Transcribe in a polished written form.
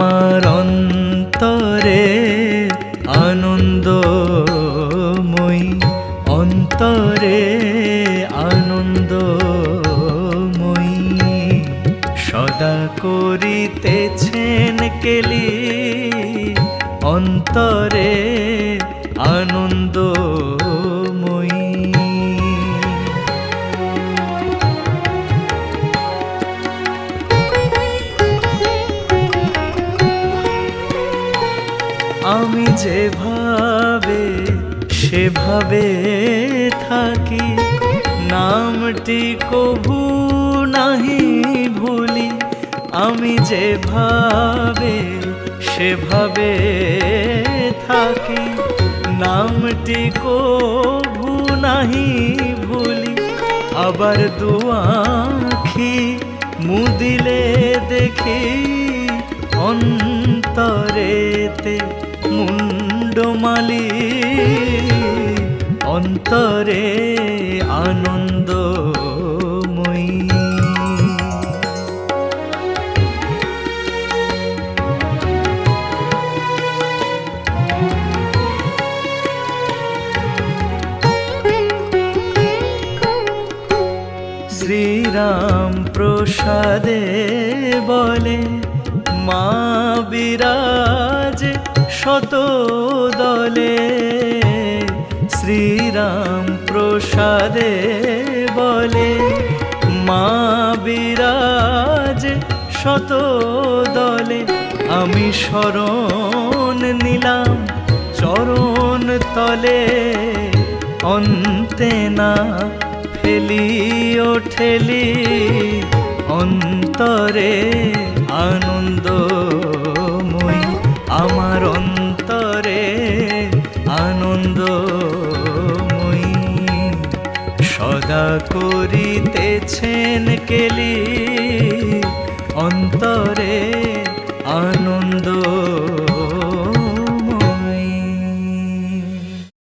আমার অন্তরে আনন্দময়ী, অন্তরে আনন্দময়ী, সদা করিতেছেন কেলি অন্তরে আনন্দময়ী। আমি যেভাবে সেভাবে থাকি, নামটি কভু নাহি ভুলি। আমি যেভাবে সেভাবে থাকি, নামটি কভু নাহি ভুলি। আবার দুআঁখি মুদিলে দেখি, অন্তরেতে মুন্ডমালি, অন্তরে আনন্দময়ী। শ্রীরাম প্রসাদে বলে, মা বিরাজ শত দলে। শ্রীরাম প্রসাদে বলে, মা বিরাজ শত দলে। আমি শরণ নিলাম চরণ তলে, অন্তে না ফেলি ও ঠেলি, অন্তরে আনন্দময়ী। আমার অন্তরে আনন্দময়ী, সদা করিতেছেন কেলি অন্তরে